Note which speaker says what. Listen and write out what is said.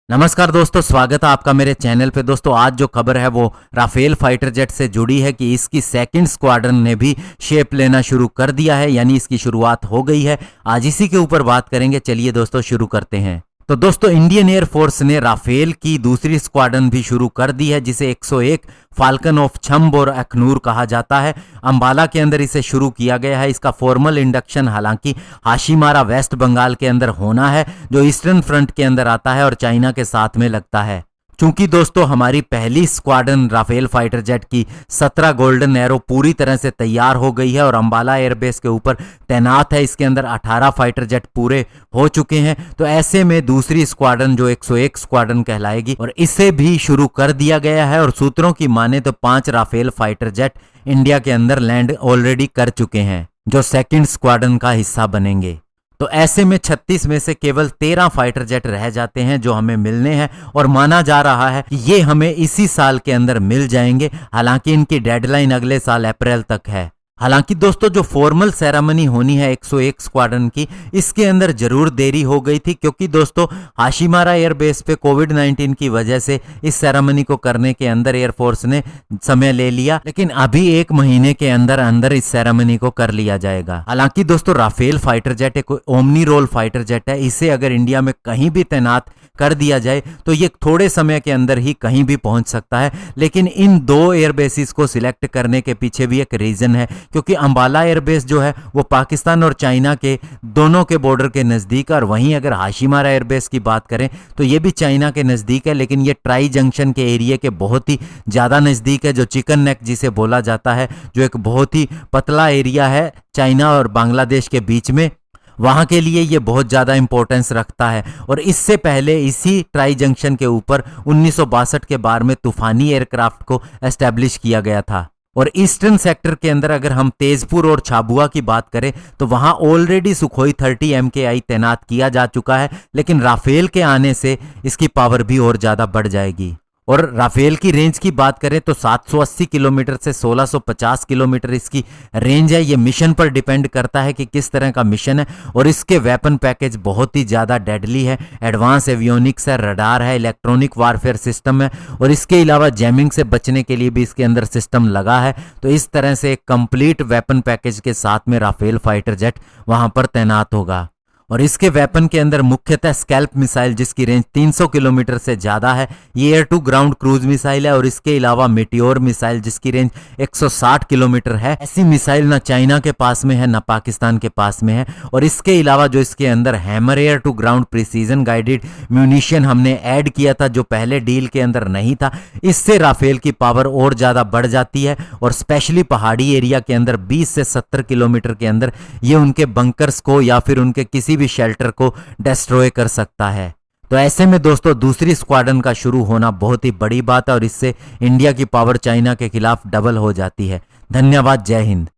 Speaker 1: नमस्कार दोस्तों, स्वागत है आपका मेरे चैनल पे। दोस्तों आज जो खबर है वो राफेल फाइटर जेट से जुड़ी है कि इसकी सेकंड स्क्वाड्रन ने भी शेप लेना शुरू कर दिया है, यानी इसकी शुरुआत हो गई है। आज इसी के ऊपर बात करेंगे। चलिए दोस्तों शुरू करते हैं। तो दोस्तों इंडियन एयरफोर्स ने राफेल की दूसरी स्क्वाड्रन भी शुरू कर दी है, जिसे 101 फाल्कन ऑफ छंब और अखनूर कहा जाता है। अंबाला के अंदर इसे शुरू किया गया है। इसका फॉर्मल इंडक्शन हालांकि हाशीमारा वेस्ट बंगाल के अंदर होना है, जो ईस्टर्न फ्रंट के अंदर आता है और चाइना के साथ में लगता है। चूंकि दोस्तों हमारी पहली स्क्वाड्रन राफेल फाइटर जेट की 17 गोल्डन एरो पूरी तरह से तैयार हो गई है और अंबाला एयरबेस के ऊपर तैनात है। इसके अंदर 18 फाइटर जेट पूरे हो चुके हैं। तो ऐसे में दूसरी स्क्वाड्रन जो 101 स्क्वाड्रन कहलाएगी और इसे भी शुरू कर दिया गया है। और सूत्रों की माने तो 5 राफेल फाइटर जेट इंडिया के अंदर लैंड ऑलरेडी कर चुके हैं, जो सेकेंड स्क्वाड्रन का हिस्सा बनेंगे। तो ऐसे में 36 में से केवल 13 फाइटर जेट रह जाते हैं जो हमें मिलने हैं, और माना जा रहा है कि ये हमें इसी साल के अंदर मिल जाएंगे। हालांकि इनकी डेडलाइन अगले साल अप्रैल तक है। हालांकि दोस्तों जो फॉर्मल सेरेमनी होनी है 101 स्क्वाड्रन की, इसके अंदर जरूर देरी हो गई थी, क्योंकि दोस्तों हाशीमारा एयरबेस पे कोविड-19 की वजह से इस सेरेमनी को करने के अंदर एयरफोर्स ने समय ले लिया। लेकिन अभी 1 महीने के अंदर अंदर इस सेरेमनी को कर लिया जाएगा। हालांकि दोस्तों राफेल फाइटर जेट एक ओमनी रोल फाइटर जेट है। इसे अगर इंडिया में कहीं भी तैनात कर दिया जाए तो ये थोड़े समय के अंदर ही कहीं भी पहुंच सकता है। लेकिन इन 2 एयरबेसिस को सिलेक्ट करने के पीछे भी एक रीजन है, क्योंकि अंबाला एयरबेस जो है वो पाकिस्तान और चाइना के दोनों के बॉर्डर के नज़दीक है। और वहीं अगर हाशीमारा एयरबेस की बात करें तो ये भी चाइना के नज़दीक है, लेकिन ये ट्राई जंक्शन के एरिया के बहुत ही ज़्यादा नज़दीक है, जो चिकन नेक जिसे बोला जाता है, जो एक बहुत ही पतला एरिया है चाइना और बांग्लादेश के बीच में। वहां के लिए ये बहुत ज़्यादा इंपॉर्टेंस रखता है। और इससे पहले इसी ट्राई जंक्शन के ऊपर 1962 के बार में तूफानी एयरक्राफ्ट को एस्टेब्लिश किया गया था। और ईस्टर्न सेक्टर के अंदर अगर हम तेजपुर और झाबुआ की बात करें तो वहां ऑलरेडी सुखोई 30 MKI तैनात किया जा चुका है। लेकिन राफेल के आने से इसकी पावर भी और ज़्यादा बढ़ जाएगी। और राफेल की रेंज की बात करें तो 780 किलोमीटर से 1650 किलोमीटर इसकी रेंज है। ये मिशन पर डिपेंड करता है कि किस तरह का मिशन है। और इसके वेपन पैकेज बहुत ही ज़्यादा डेडली है। एडवांस एवियोनिक्स है, रडार है, इलेक्ट्रॉनिक वारफेयर सिस्टम है, और इसके अलावा जैमिंग से बचने के लिए भी इसके अंदर सिस्टम लगा है। तो इस तरह से एक कंप्लीट वेपन पैकेज के साथ में राफेल फाइटर जेट वहां पर तैनात होगा। और इसके वेपन के अंदर मुख्यतः स्कैल्प मिसाइल, जिसकी रेंज 300 किलोमीटर से ज़्यादा है, ये air to ground cruise missile है। और इसके अलावा मेटियोर मिसाइल, जिसकी रेंज 160 किलोमीटर है। ऐसी मिसाइल ना चाइना के पास में है ना पाकिस्तान के पास में है। और इसके अलावा जो इसके अंदर Hammer air to ground precision guided munition हमने ऐड किया था, जो पहले डील के अंदर नहीं था, इससे राफेल की पावर और ज़्यादा बढ़ जाती है। और स्पेशली पहाड़ी एरिया के अंदर 20 से 70 किलोमीटर के अंदर ये उनके बंकर्स को या फिर उनके किसी भी शेल्टर को डिस्ट्रॉय कर सकता है। तो ऐसे में दोस्तों दूसरी स्क्वाड्रन का शुरू होना बहुत ही बड़ी बात है, और इससे इंडिया की पावर चाइना के खिलाफ डबल हो जाती है। धन्यवाद। जय हिंद।